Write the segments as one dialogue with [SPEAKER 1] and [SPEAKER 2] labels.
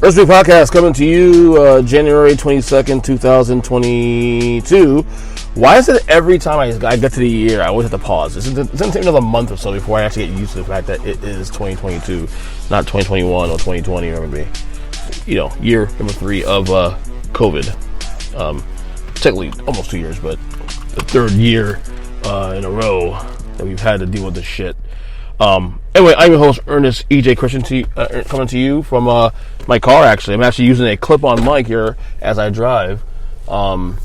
[SPEAKER 1] Earnestly podcast coming to you January 22nd, 2022. Why is it every time I get to the year, I always have to pause? It's going to take another month or so before I actually get used to the fact that it is 2022, not 2021 or 2020, or maybe, year number 3 of COVID. Technically almost 2 years, but the third year in a row that we've had to deal with this shit. Anyway, I'm your host, Earnest EJ Christian, coming to you from my car, actually. I'm actually using a clip-on mic here as I drive. And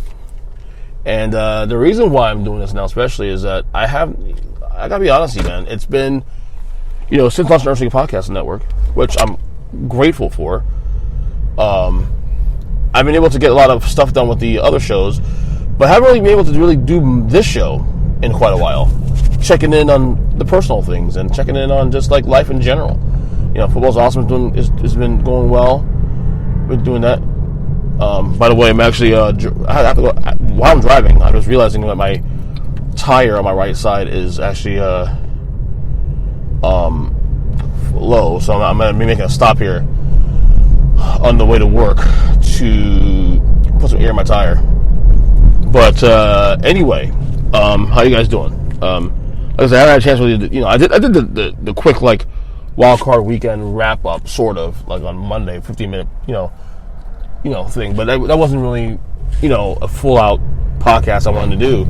[SPEAKER 1] the reason why I'm doing this now, especially, is that I gotta be honest with you, man. It's been, since launching the Earnestly Podcast Network, which I'm grateful for. I've been able to get a lot of stuff done with the other shows, but haven't really been able to really do this show in quite a while. Checking in on the personal things and checking in on just like life in general. Football's awesome. It's been going well. Been doing that. By the way, I'm actually I have to go while I'm driving. I was realizing that my tire on my right side is actually low, so I'm gonna be making a stop here on the way to work to put some air in my tire. But anyway, how you guys doing? Like I said, I had a chance with I did the quick like wild card weekend wrap up, sort of like on Monday, 15-minute thing, but that wasn't really a full out podcast I wanted to do.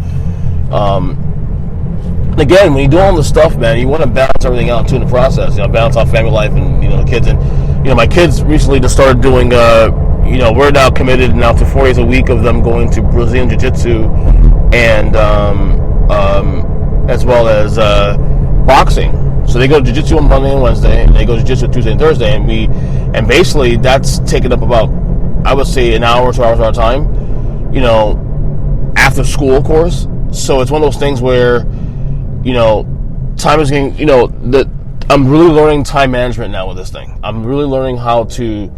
[SPEAKER 1] Again, when you do all this stuff, man, you want to balance everything out too in the process. Balance out family life and the kids, and my kids recently just started doing. We're now committed now to 4 days a week of them going to Brazilian Jiu-Jitsu and as well as boxing. So they go to Jiu-Jitsu on Monday and Wednesday, and they go to Jiu-Jitsu Tuesday and Thursday, and basically that's taken up about, I would say, an hour or 2 hours of our time, after school, of course. So it's one of those things where, time is getting, I'm really learning time management now with this thing. I'm really learning how to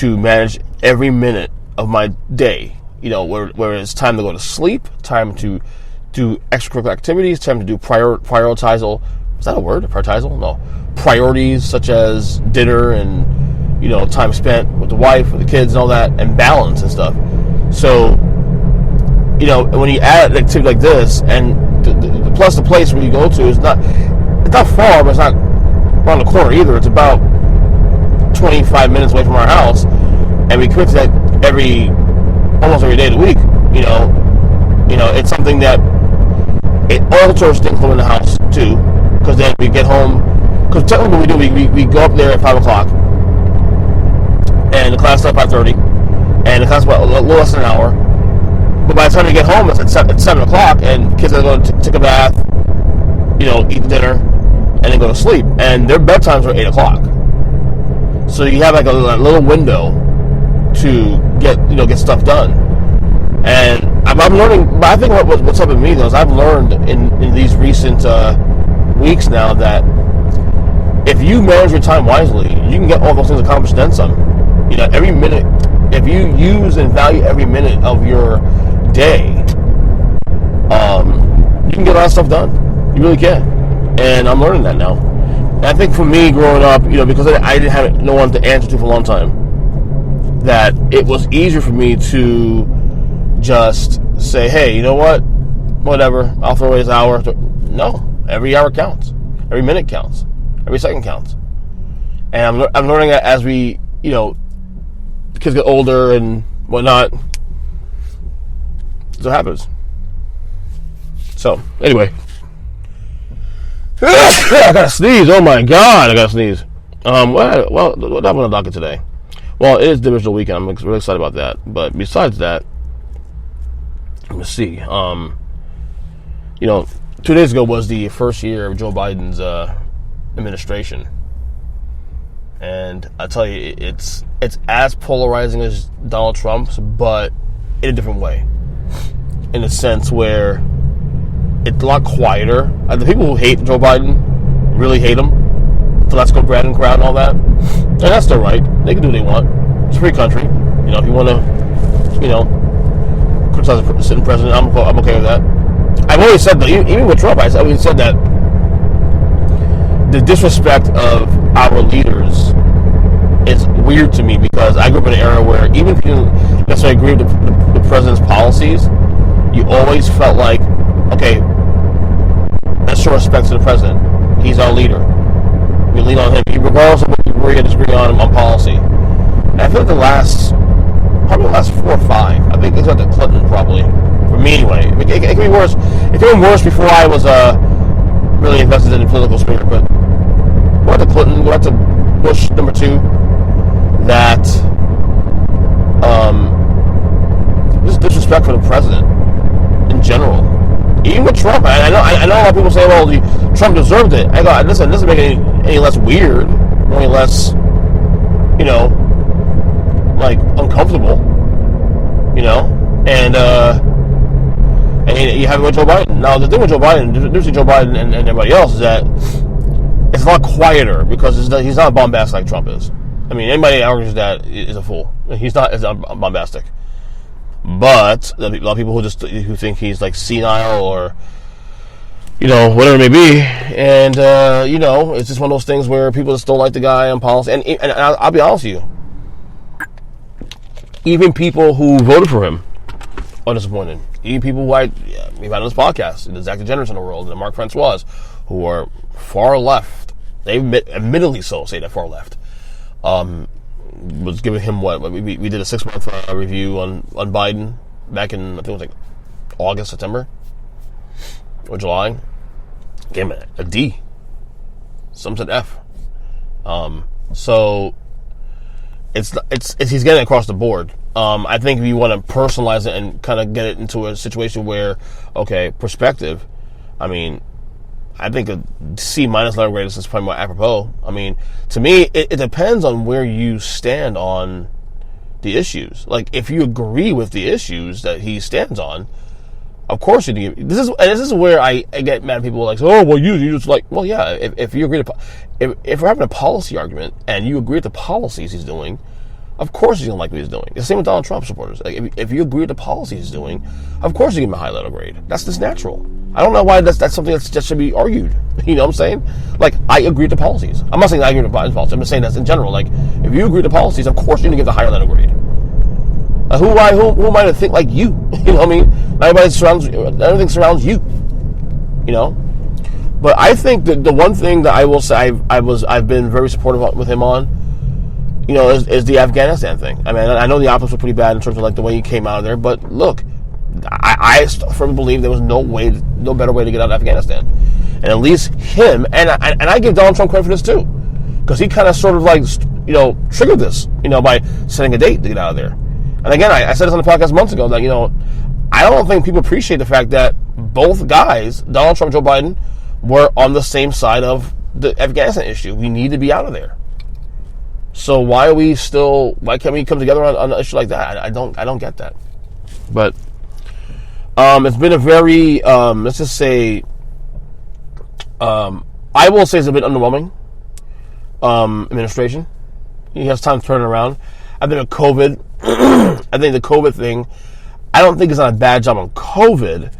[SPEAKER 1] manage every minute of my day, where it's time to go to sleep, time to do extracurricular activities, time to do prioritizal. Is that a word? Prioritizal? No. Priorities such as dinner and, time spent with the wife, with the kids and all that, and balance and stuff. So, when you add an activity like this, and plus the place where you go to it's not far, but it's not around the corner either. It's about 25 minutes away from our house, and we commit to that almost every day of the week. It's something that it alters things in the house too, because then we get home. Because technically, what we do, we go up there at 5:00, and the class starts at 5:30, and the class is about a little less than an hour. But by the time we get home, it's at 7:00, and kids are going to take a bath, eat dinner, and then go to sleep. And their bedtimes are 8:00. So you have like a little window to get stuff done. And I'm learning, but I think what's helping me though is I've learned in these recent weeks now that if you manage your time wisely, you can get all those things accomplished, then some. Every minute, if you use and value every minute of your day, you can get a lot of stuff done. You really can. And I'm learning that now. And I think for me growing up, because I didn't have no one to answer to for a long time, that it was easier for me to just say, hey, you know what? Whatever. I'll throw away this hour. No. Every hour counts. Every minute counts. Every second counts. And I'm learning that as we, kids get older and whatnot. That's what happens. So, anyway. I gotta sneeze. Oh my god, I gotta sneeze. What happened on the docket today? Well, it is divisional weekend. I'm really excited about that. But besides that, let me see. 2 days ago was the first year of Joe Biden's administration, and I tell you, it's as polarizing as Donald Trump's, but in a different way. In a sense where it's a lot quieter. The people who hate Joe Biden really hate him. So let's go Brad and crowd and all that. And that's their right. They can do what they want. It's a free country. If you want to, criticize the sitting president, I'm okay with that. I've always said that, even with Trump, I always said that the disrespect of our leaders is weird to me because I grew up in an era where even if you didn't necessarily agree with the president's policies, you always felt like, okay, let's show respect to the president. He's our leader. We lean on him, regardless of what we agree or disagree on policy. And I feel like the last 4 or 5, I think it's got the Clinton probably, for me anyway. It can be worse. It could be worse before I was really invested in the political sphere, but go back to Clinton, go back to Bush number 2, that just disrespect for the president in general. Even with Trump, I know a lot of people say, well, Trump deserved it. I go, listen, this doesn't make it any less weird, any less, like uncomfortable, and you have it with Joe Biden. Now the thing with Joe Biden, the difference between Joe Biden and everybody else is that it's a lot quieter because he's not bombastic like Trump is. I mean, anybody that argues that is a fool. He's not bombastic. But a lot of people who think he's like senile or whatever it may be, and it's just one of those things where people just don't like the guy on policy. And I'll be honest with you, even people who voted for him are disappointed. Even people who we've had on this podcast, the Zach DeGeneres in the world, and the Mark Francois, who are far left. They admittedly so say they're far left. Was giving him what we did a 6-month review on Biden back in, I think it was like August, September, or July. Gave him a D. Some said F. So it's he's getting it across the board. I think if you want to personalize it and kind of get it into a situation where, okay, perspective. I mean, I think a C- letter grade is probably more apropos. I mean, to me, it depends on where you stand on the issues. Like, if you agree with the issues that he stands on, of course you do. This is where I get mad at people like, oh, well, you just like, well, yeah, if you agree to, if we're having a policy argument and you agree with the policies he's doing, of course he's going to like what he's doing. It's the same with Donald Trump supporters. Like, if you agree with the policies he's doing, of course you give him a high letter grade. That's just natural. I don't know why that's something that should be argued. You know what I'm saying? Like, I agree with the policies. I'm not saying I agree with Biden's policies. I'm just saying that's in general. Like, if you agree with the policies, of course you're going to give the higher letter grade. Who am I to think like you? You know what I mean? Everything surrounds you. But I think that the one thing that I will say I've been very supportive with him on, is the Afghanistan thing. I mean, I know the optics were pretty bad in terms of like the way he came out of there, but look, I firmly believe there was no better way to get out of Afghanistan, and at least him and I give Donald Trump credit for this too, because he kind of sort of like triggered this by setting a date to get out of there. And again, I said this on the podcast months ago that I don't think people appreciate the fact that both guys, Donald Trump and Joe Biden, were on the same side of the Afghanistan issue. We need to be out of there. So why can't we come together on an issue like that? I don't get that. But it's been a very let's just say I will say it's a bit underwhelming administration. He has time to turn it around. I think with COVID, I think the COVID thing, I don't think it's not a bad job on COVID,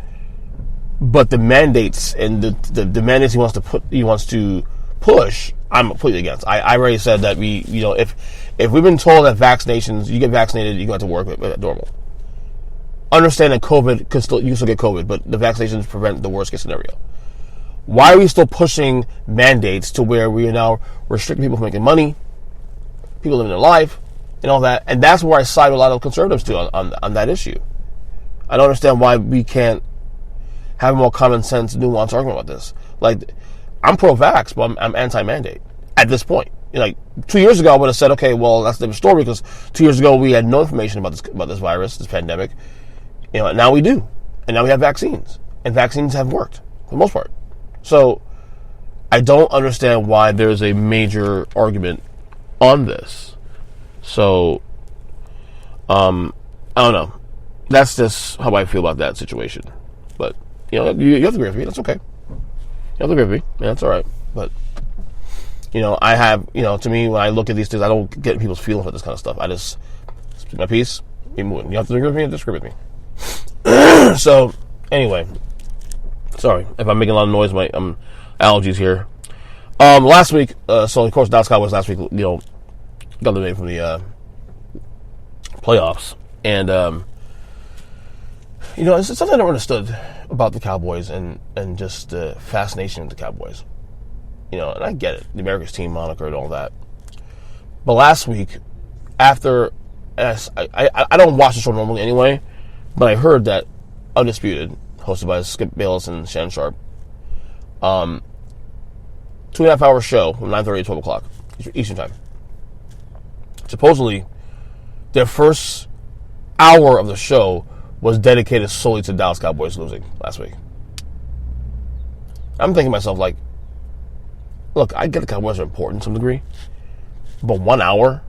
[SPEAKER 1] but the mandates and the mandates he wants to push, I'm completely against. I already said that if we've been told that vaccinations, you get vaccinated, you go to work with normal. Understand that COVID you can still get COVID, but the vaccinations prevent the worst case scenario. Why are we still pushing mandates to where we are now restricting people from making money, people living their life, and all that? And that's where I side with a lot of conservatives too on that issue. I don't understand why we can't have a more common sense, nuanced argument about this. Like, I'm pro-vax, but I'm anti-mandate at this point. 2 years ago, I would have said, okay, well, that's a different story because 2 years ago we had no information about this virus, this pandemic. Now we do, and now we have vaccines, and vaccines have worked for the most part. So I don't understand why there's a major argument on this. So I don't know. That's just how I feel about that situation. But you have to agree with me. That's okay. You have to agree with me. Yeah, that's all right. But I have to me, when I look at these things, I don't get people's feelings about this kind of stuff. I just speak my piece. Keep moving. You have to agree with me or disagree with me. So anyway, sorry if I'm making a lot of noise. My allergies here. Last week, so of course Dallas Cowboys last week, got eliminated from the playoffs. And, it's something I never understood about the Cowboys and just the fascination with the Cowboys. And I get it, the America's team moniker and all that. But last week, after, I don't watch the show normally anyway, but I heard that Undisputed, hosted by Skip Bayless and Shannon Sharp, 2.5 hour show from 9:30 to 12 o'clock Eastern Time. Supposedly, their first hour of the show was dedicated solely to Dallas Cowboys losing last week. I'm thinking to myself, like, look, I get the Cowboys are important to some degree, but 1 hour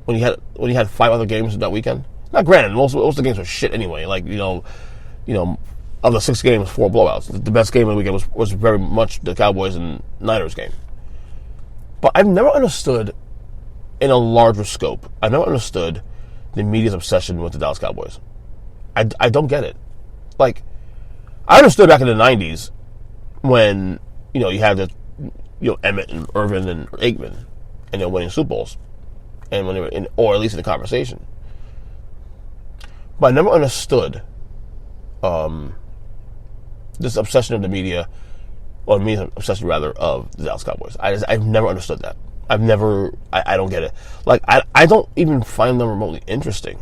[SPEAKER 1] when you had 5 other games that weekend. Now, granted, most of the games were shit anyway. Like, of the 6 games, 4 blowouts. The best game of the weekend was very much the Cowboys and Niners game. But I've never understood, in a larger scope, I've never understood the media's obsession with the Dallas Cowboys. I don't get it. Like, I understood back in the 90s when, you had the, Emmett and Irvin and Aikman, and they're winning Super Bowls. And when they were in, or at least in the conversation. But I never understood this obsession of the media, or the media obsession rather, of the Dallas Cowboys. I've never understood that. I don't get it. Like, I don't even find them remotely interesting.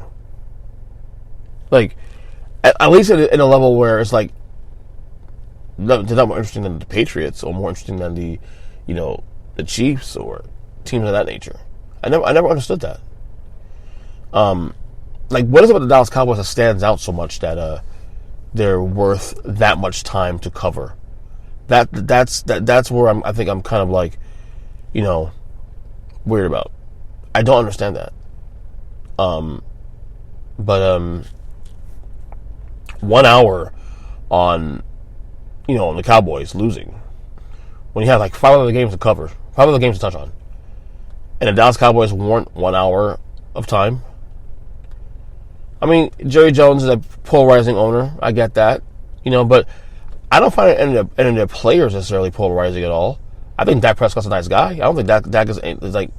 [SPEAKER 1] Like, at least at a level where it's like, they're not more interesting than the Patriots, or more interesting than the Chiefs, or teams of that nature. I never understood that. Like, what is it about the Dallas Cowboys that stands out so much that they're worth that much time to cover? That's where I think I'm kind of like, weird about. I don't understand that. But 1 hour on the Cowboys losing, when you have like 5 other games to cover, 5 other games to touch on, and the Dallas Cowboys warrant 1 hour of time. I mean, Jerry Jones is a polarizing owner. I get that, but I don't find any of their players necessarily polarizing at all. I think Dak Prescott's a nice guy. I don't think Dak is like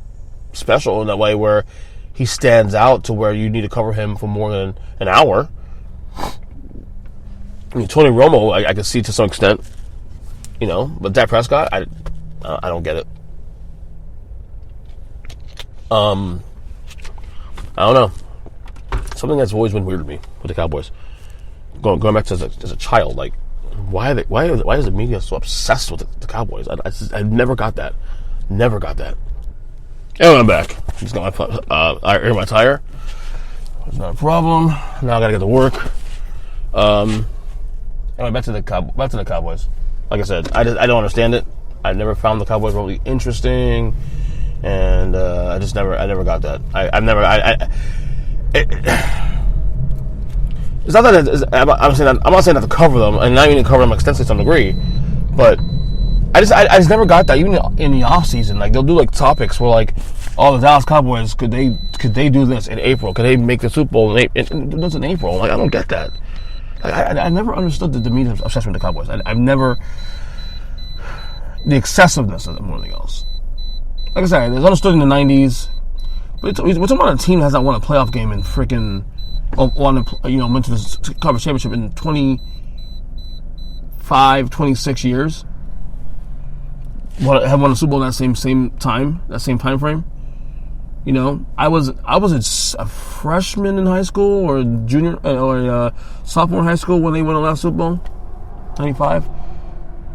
[SPEAKER 1] special in that way where he stands out to where you need to cover him for more than an hour. I mean, Tony Romo, I can see to some extent, but Dak Prescott, I don't get it. I don't know. Something that's always been weird to me with the Cowboys. Going back to as a child, like, why is the media so obsessed with the Cowboys? I never got that. Never got that. Anyway, I'm back. Just got my air my tire. It's not a problem. Now I gotta get to work. Anyway, back to the Cowboys. Like I said, I don't understand it. I never found the Cowboys really interesting, and I never got that. It's not that I'm not saying not to cover them, and not even cover them extensively to some degree, but I just never got that. Even in the off season, like, they'll do like topics where, like, the Dallas Cowboys, could they do this in April? Could they make the Super Bowl in April? Like, I don't get that. Like, I never understood the media obsession with the Cowboys. I've never, the excessiveness of it more than anything else. Like I said, it's understood in the 90s. But we're talking about a team that has not won a playoff game in freaking, went to the conference championship in 25, 26 years. Have won a Super Bowl in that same time frame. I was a freshman in high school, or junior or sophomore in high school when they won the last Super Bowl, 95.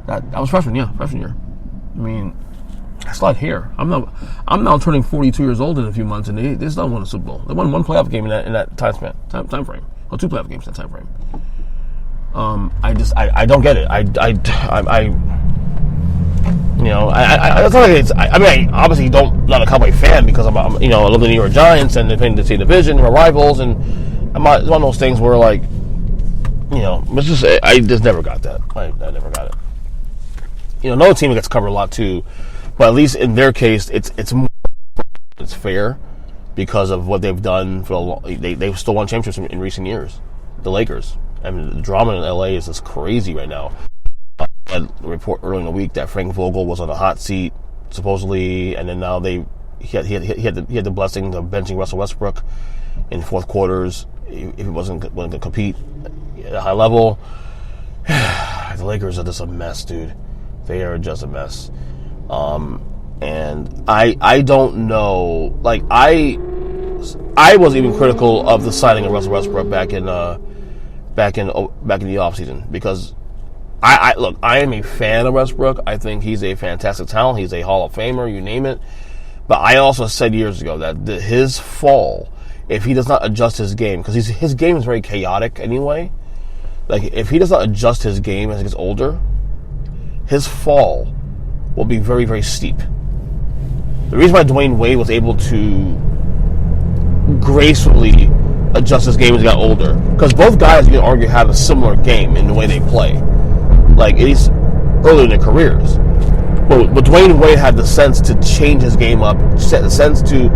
[SPEAKER 1] I was freshman year. I mean, I still had hair. I'm now turning 42 years old in a few months, and they still won a Super Bowl. They won 1 playoff game in that time frame. Or 2 playoff games in that time frame. I don't get it. It's not like it's. I obviously not a Cowboy fan because I love the New York Giants and they're playing the same division, we're rivals, and it's one of those things where, like, it's just, I just never got that. I never got it. Another team that gets covered a lot too, but at least in their case, it's fair because of what they've done for they've still won championships in recent years. The Lakers. I mean, the drama in LA is just crazy right now. I report early in the week that Frank Vogel was on the hot seat, supposedly, and then now they he had the blessing of benching Russell Westbrook in fourth quarters if he wasn't going to compete at a high level. The Lakers are just a mess, dude. They are just a mess. And I don't know. Like I was even critical of the signing of Russell Westbrook back in the offseason because I am a fan of Westbrook. I think he's a fantastic talent. He's a Hall of Famer, you name it. But I also said years ago that his fall, if he does not adjust his game, because his game is very chaotic anyway. Like if he does not adjust his game as he gets older, his fall will be very, very steep. The reason why Dwayne Wade was able to gracefully adjust his game as he got older, because both guys, you can argue, have a similar game in the way they play. Like, at least early in their careers. But Dwayne Wade had the sense to change his game up, the sense to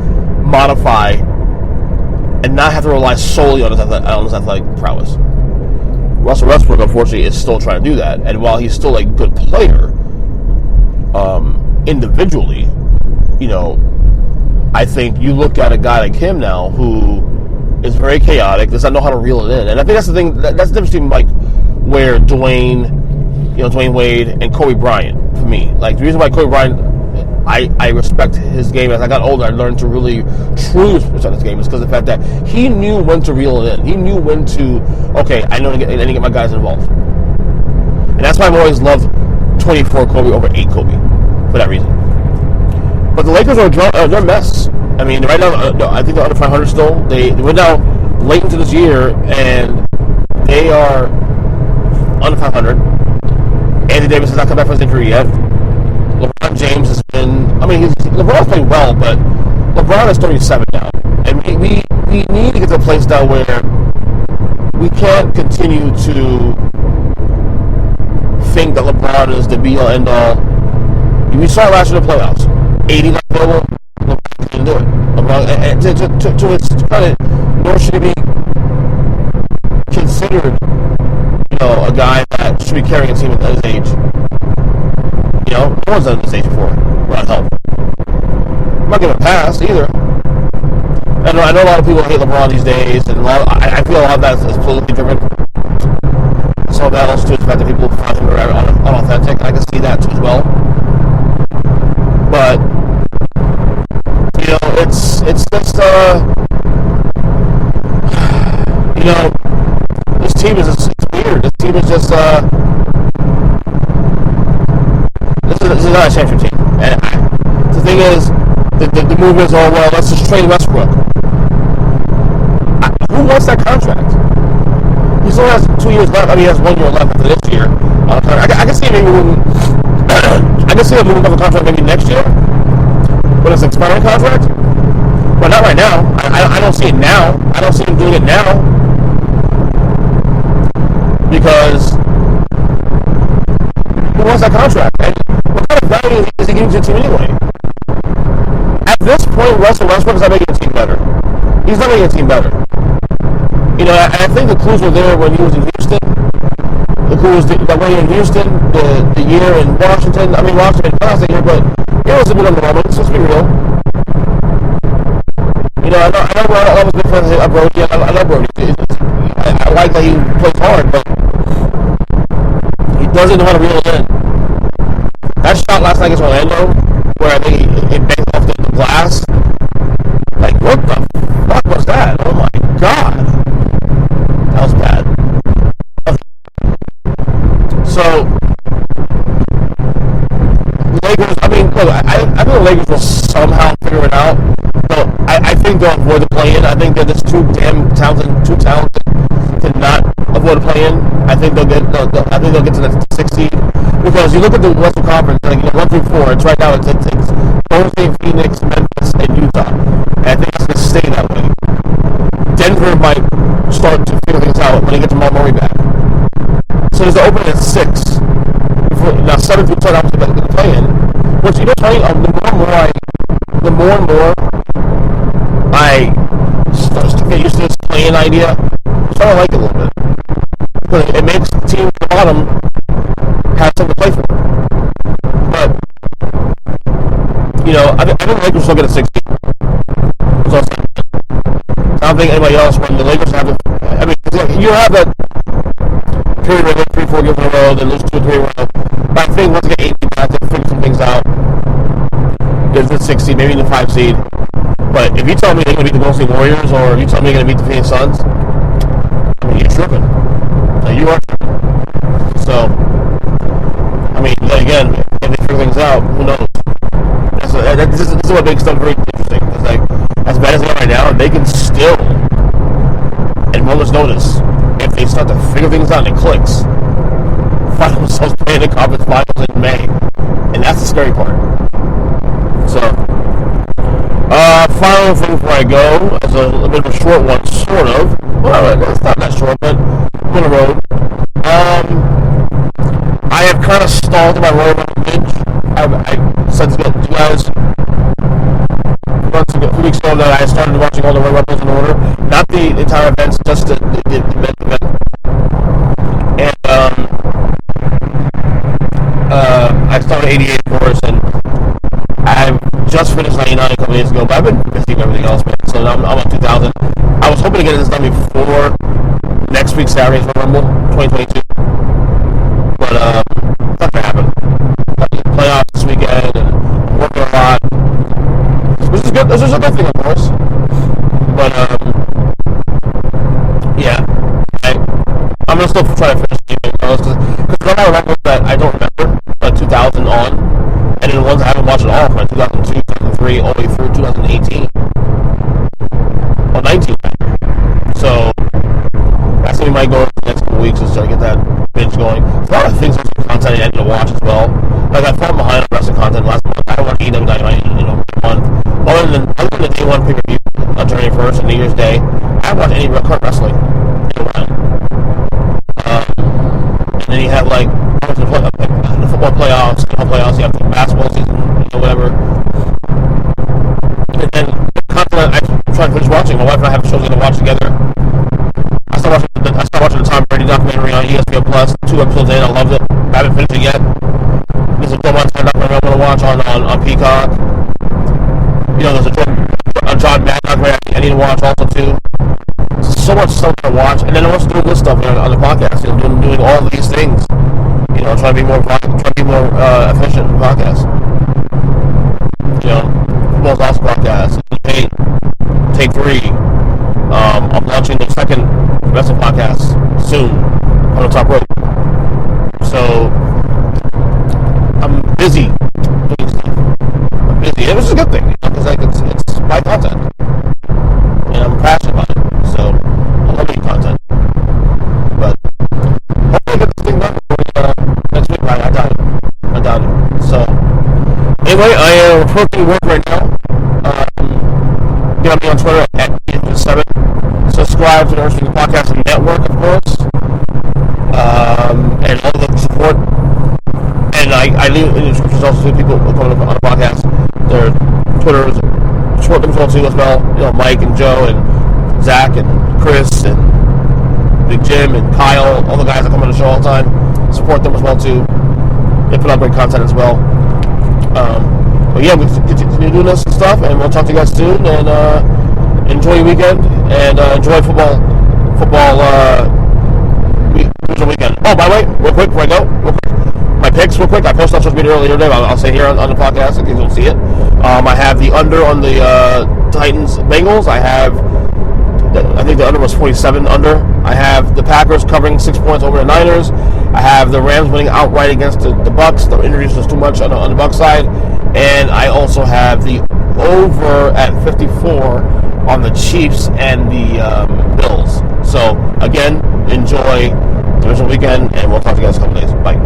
[SPEAKER 1] modify, and not have to rely solely on his athletic prowess. Russell Westbrook, unfortunately, is still trying to do that. And while he's still a good player, individually, I think you look at a guy like him now who is very chaotic, does not know how to reel it in. And I think that's the thing, that's the difference between, like, where Dwayne Wade and Kobe Bryant, for me. Like, the reason why Kobe Bryant, I respect his game. As I got older, I learned to really, truly respect his game. Is because of the fact that he knew when to reel it in. He knew when to, okay, I need to get my guys involved. And that's why I've always loved 24 Kobe over 8 Kobe, for that reason. But the Lakers they're a mess. I mean, right now, I think they're under 500 still. They went down late into this year, and they are under 500. Anthony Davis has not come back from his injury yet. LeBron James has been, LeBron's playing well, but LeBron is 37 now. And we need to get to a place now where we can't continue to think that LeBron is the be-all, end-all. We saw it last year in the playoffs. 80 not available, LeBron can do it. LeBron, to his credit, nor should he be considered, a guy that should be carrying a team at his age. No one's done this age before without help. I'm not giving a pass either. I know a lot of people hate LeBron these days, and I feel a lot of that is politically driven. Some of that also too is the fact that people find him unauthentic, and I can see that too as well. But it's just this team is it's weird. This team is just This is not a championship team. And the thing is, the move is, let's just trade Westbrook. Who wants that contract? He still has 2 years left. He has 1 year left after this year. I can see him moving. I can see him moving up a contract maybe next year, when it's an expiring contract. But not right now. I don't see it now. I don't see him doing it now because who wants that contract? And what kind of value is he giving to the team anyway? At this point, Russell Westbrook is not making the team better. He's not making the team better. I think the clues were there when he was in Houston. The clues that when he was in Houston, the year in Washington. Washington passed the year, but it was a bit underwhelming. Let's be real. I was a big fan of Brody. I love Brody. I like that he plays hard, but he doesn't know how to reel it in. That shot last night against Orlando, where I think it banged off the glass. Like, what the fuck was that? Oh my god. That was bad. So, Lakers, I think the Lakers will somehow figure it out. But I think they'll avoid the play-in. I think they're just too talented to not avoid the play-in. I think they'll get to the 6th seed. Because you look at the Western Conference, 1 through 4, it's right now it's Golden State, Phoenix, Memphis, and Utah. And I think it's going to stay that way. Denver might start to figure things out when they get Jamal Murray back. So there's an opening at 6. Now 7 through 10 obviously going to play in. Which, the more and more I start to get used to this play-in idea, I'm starting to like it a little bit. Because it makes the team at the bottom have something to play for. But, I think think the Lakers will get a 60. So I don't think anybody else, when the Lakers have I mean, you have that period where they win 3-4 games in a row, then lose 2 or 3 in a row. But I think once they get 8 back, they'll figure some things out. Get to 60, maybe in the 5 seed. But if you tell me they're going to beat the Golden State Warriors, or if you tell me they're going to beat the Phoenix Suns, I mean, you're tripping. You are tripping. So, I mean, again, if they figure things out, who knows? This is what makes them very interesting. It's like, as bad as they are right now, they can still, at moment's notice, if they start to figure things out and it clicks, find themselves playing the conference finals in May. And that's the scary part. So, final thing before I go, is a bit of a short one, sort of. Well, it's not that short, but I'm on the road. I have kind of stalled my Royal Rumble binge. I said to you guys a few weeks ago that I started watching all the Royal Rumbles in order. Not the entire events, just the event. And I started 88, of course, and I just finished 99 a couple days ago, but I've been busy with everything else, man. So now I'm on 2000. I was hoping to get this done before next week's Saturday's Royal Rumble 2022. But not gonna happen. Playoffs this weekend, and I'm working a lot, which is good. This is a good thing, of course. But yeah, I'm gonna still try to finish the game because there are Rumbles that I don't remember, like 2000 on, and then the ones I haven't watched at all, from 2002, 2003, all the way through 2018, or 19. So that's what we might go in the next couple weeks, is to get that binge going. There's a lot of things, content I need to watch as well. Like, I fell behind on wrestling content last month. I watched AEW Dynamite, month. Other than the day one pay-per-view on January 1st and New Year's Day, I haven't watched any current wrestling. And then you have, like, the football playoffs, you have the basketball season, whatever. And then the content I'm trying to finish watching. My wife and I have shows to watch together. I started watching the Tom Brady documentary on ESPN Plus. 2 episodes in, I loved it. I haven't finished it yet. There's a documentary I'm going to watch on Peacock. There's a John Madden documentary I need to watch also too. There's so much stuff to watch, and then I'm also doing this stuff on the podcast. Doing all of these things. Trying to be more efficient in the podcast. Football's also podcast. Take 3. I'm launching the second wrestling podcast soon on the top rope. So I'm busy doing stuff. I'm busy, which is a good thing, because it's my content, and I'm passionate about it. So I love making content. But hopefully I get this thing done next week. I doubt it. So anyway, I am approaching work right now. Get me on Twitter at 7. Subscribe to the Earnestly Podcast Network, of course, and all the support. And I leave in the descriptions also to people coming on the podcast. Their Twitter support them too as well. Mike and Joe and Zach and Chris and Big Jim and Kyle, all the guys that come on the show all the time. Support them as well too. They put out great content as well. But yeah, we continue doing this and stuff, and we'll talk to you guys soon. And enjoy your weekend, and enjoy football weekend. Oh, by the way, real quick before I go, my picks real quick. I posted on social media earlier today, but I'll say here on the podcast in case you don't see it. I have the under on the Titans Bengals. I think the under was 47 under. I have the Packers covering 6 points over the Niners. I have the Rams winning outright against the Bucks. The injuries was too much on the Bucks side. And I also have the over at 54 on the Chiefs and the Bills. So, again, enjoy the rest of the weekend, and we'll talk to you guys in a couple days. Bye.